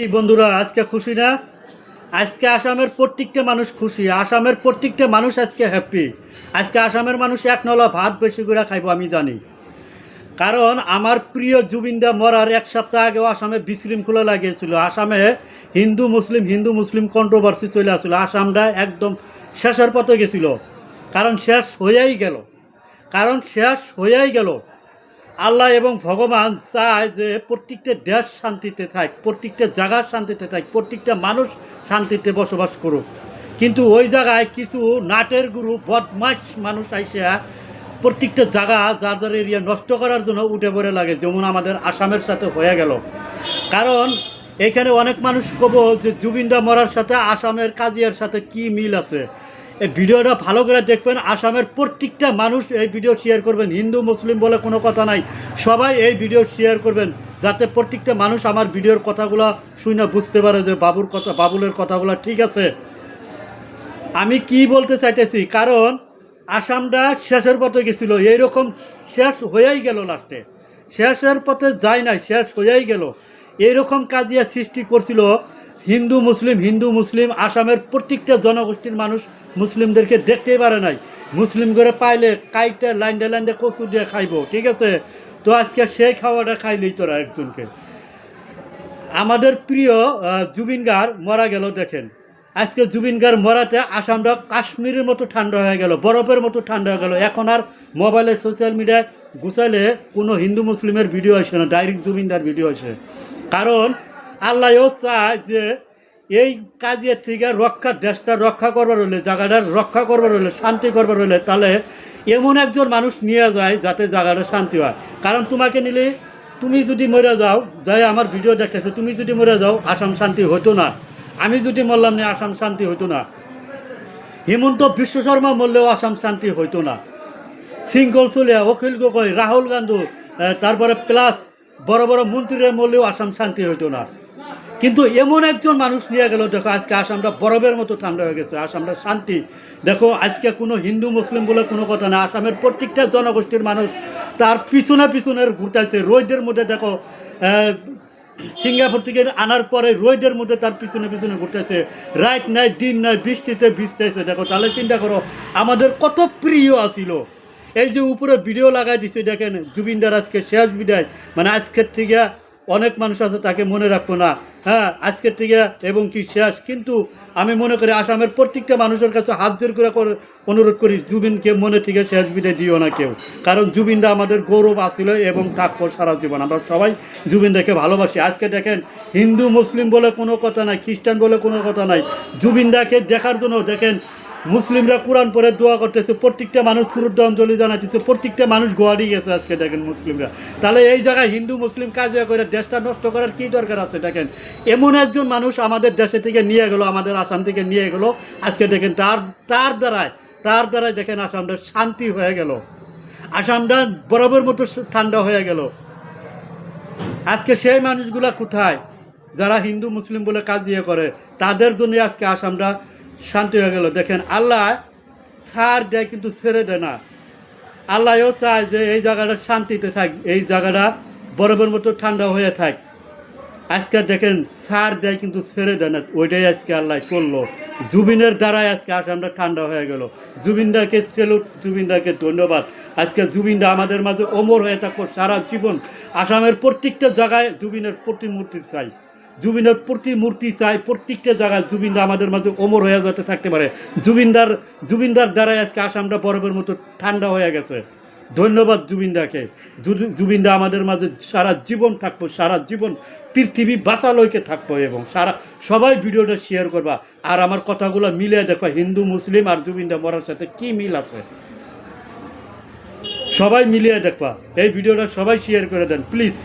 এই বন্ধুরা আজকে খুশি না? আজকে আসামের প্রত্যেকটা মানুষ খুশি। আসামের প্রত্যেকটা মানুষ আজকে হ্যাপি। আজকে আসামের মানুষ এক নলা ভাত বেশি করে খাইব আমি জানি। কারণ আমার প্রিয় জুবিনদা মরার এক সপ্তাহ আগেও আসামে বিশৃঙ্খলা লাগিয়েছিল। আসামে হিন্দু মুসলিম কন্ট্রোভার্সি চলে আসছিল। আসামটা একদম শেষের পথে গেছিল। কারণ শেষ হয়েই গেল। আল্লাহ এবং ভগবান চায় যে প্রত্যেকটা দেশ শান্তিতে থাক, প্রত্যেকটা জায়গা শান্তিতে থাক, প্রত্যেকটা মানুষ শান্তিতে বসবাস করুক। কিন্তু ওই জায়গায় কিছু নাটের গুরু বদমাশ মানুষ আইসা প্রত্যেকটা জায়গা যার এরিয়া নষ্ট করার জন্য উঠে পড়ে লাগে, যেমন আমাদের আসামের সাথে হয়ে গেল। কারণ এখানে অনেক মানুষ কব যে জুবিনদা মরার সাথে আসামের কাজিয়ার সাথে কি মিল আছে। এই ভিডিওটা ভালো করে দেখবেন। আসামের প্রত্যেকটা মানুষ এই ভিডিও শেয়ার করবেন। হিন্দু মুসলিম বলে কোনো কথা নাই, সবাই এই ভিডিও শেয়ার করবেন, যাতে প্রত্যেকটা মানুষ আমার ভিডিওর কথাগুলো শুনে বুঝতে পারে যে বাবুলের কথাগুলো ঠিক আছে। আমি কি বলতে চাইতেছি, কারণ আসামটা শেষের পথে গেছিল, এইরকম শেষ হয়েই গেল, লাস্টে শেষের পথে যায় নাই, শেষ হয়েই গেল। এইরকম কাজিয়া সৃষ্টি করছিল হিন্দু মুসলিম। আসামের প্রত্যেকটা জনগোষ্ঠীর মানুষ মুসলিমদেরকে দেখতেই পারে নাই। মুসলিম করে পাইলে কাইটে লাইন্ডে কচু দিয়ে খাইব, ঠিক আছে? তো আজকে সেই খাওয়াটা খাইলেই তোরা একজনকে। আমাদের প্রিয় জুবিন গার্গ মারা গেল। দেখেন আজকে জুবিন গার্গ মরাতে আসামটা কাশ্মীরের মতো ঠান্ডা হয়ে গেল, বরফের মতো ঠান্ডা হয়ে গেল। এখন আর মোবাইলে সোশ্যাল মিডিয়ায় গুছাইলে কোনো হিন্দু মুসলিমের ভিডিও আসে না, ডাইরেক্ট জুবিনদার ভিডিও আসে। কারণ আল্লাহও চায় যে এই কাজের থেকে দেশটা রক্ষা করবার হলে, জায়গাটার রক্ষা করবার হলে, শান্তি করবার হলে, তাহলে এমন একজন মানুষ নিয়ে যায় যাতে জায়গাটা শান্তি হয়। কারণ তোমাকে নিলে, তুমি যদি মরে যাও, যাই আমার ভিডিও দেখতেছে, তুমি যদি মরে যাও আসাম শান্তি হতো না। আমি যদি মরলাম না আসাম শান্তি হইতো না। হিমন্ত বিশ্ব শর্মা মরলেও আসাম শান্তি হইতো না। সিঙ্গল চলিয়া, অখিল গগৈ, রাহুল গান্ধী, তারপরে প্লাস বড় বড় মন্ত্রীরা মরলেও আসাম শান্তি হইতো না। কিন্তু এমন একজন মানুষ নিয়ে গেল, দেখো আজকে আসামটা বরফের মতো ঠান্ডা হয়ে গেছে, আসামটা শান্তি। দেখো আজকে কোনো হিন্দু মুসলিম বলে কোনো কথা না, আসামের প্রত্যেকটা জনগোষ্ঠীর মানুষ তার পিছনের ঘুরতেছে। রোদের মধ্যে দেখো সিঙ্গাপুর থেকে আনার পরে রোদের মধ্যে তার পিছনে ঘুরতেছে, রাত নাই দিন নাই, বৃষ্টিতে ভিজতেছে। দেখো তাহলে চিন্তা করো আমাদের কত প্রিয় আসিল। এই যে উপরে ভিডিও লাগাই দিছে, দেখেন জুবিনদার আজকে শেষ বিদায়, মানে আজকের থেকে অনেক মানুষ আছে তাকে মনে রাখবো না, হ্যাঁ আজকের থেকে এবং কি শেষ। কিন্তু আমি মনে করি আসামের প্রত্যেকটা মানুষের কাছে হাত জোর করে অনুরোধ করি, জুবিনকে মনে থেকে শেষ বিদায় দিও না কেউ। কারণ জুবিনদা আমাদের গৌরব আসিল এবং থাকবো সারা জীবন। আমরা সবাই জুবিনদাকে ভালোবাসি। আজকে দেখেন হিন্দু মুসলিম বলে কোনো কথা নাই, খ্রিস্টান বলে কোনো কথা নাই, জুবিনদাকে দেখার জন্য দেখেন মুসলিমরা কোরআন পড়ে দোয়া করতেছে, প্রত্যেকটা মানুষ শ্রদ্ধাঞ্জলি জানাইতেছে, প্রত্যেকটা মানুষ গোয়াড়ি গেছে আজকে দেখেন মুসলিমরা। তাহলে এই জায়গায় হিন্দু মুসলিম কাজিয়া করে দেশটা নষ্ট করার কী দরকার আছে? দেখেন এমন একজন মানুষ আমাদের দেশে থেকে নিয়ে গেল, আমাদের আসাম থেকে নিয়ে গেল। আজকে দেখেন তার দ্বারাই দেখেন আসামটা শান্তি হয়ে গেল, আসামটা বরফের মতো ঠান্ডা হয়ে গেল। আজকে সেই মানুষগুলা কোথায় যারা হিন্দু মুসলিম বলে কাজিয়া করে? তাদের জন্য আজকে আসামটা শান্তি হয়ে গেল। দেখেন আল্লাহ ছাড় দেয় কিন্তু ছেড়ে দেয় না। আল্লাহও চায় যে এই জায়গাটা শান্তিতে থাক, এই জায়গাটা বরফের মতো ঠান্ডা হয়ে থাক। আজকে দেখেন ছাড় দেয় কিন্তু ছেড়ে দেয় না, ওইটাই আজকে আল্লাহ করলো। জুবিনের দ্বারাই আজকে আসামটা ঠান্ডা হয়ে গেল। জুবিনদাকে সেলুট, জুবিনদাকে ধন্যবাদ। আজকে জুবিনদা আমাদের মাঝে অমর হয়ে থাকবো সারা জীবন। আসামের প্রত্যেকটা জায়গায় জুবিনের প্রতিমূর্তি চাই, প্রত্যেকটা জায়গায় জুবিনদা আমাদের মাঝে অমর হয়ে যাতে থাকতে পারে। জুবিনদার দ্বারাই আজকে আসামটা বরফের মতো ঠান্ডা হয়ে গেছে। ধন্যবাদ জুবিনদাকে। জুবিনদা আমাদের মাঝে সারা জীবন থাকবো, সারা জীবন পৃথিবী বাঁচালইকে থাকবো। এবং সবাই ভিডিওটা শেয়ার করবা, আর আমার কথাগুলো মিলিয়ে দেখবা হিন্দু মুসলিম আর জুবিনদা মরার সাথে কি মিল আছে, সবাই মিলিয়ে দেখবা। এই ভিডিওটা সবাই শেয়ার করে দেন প্লিজ।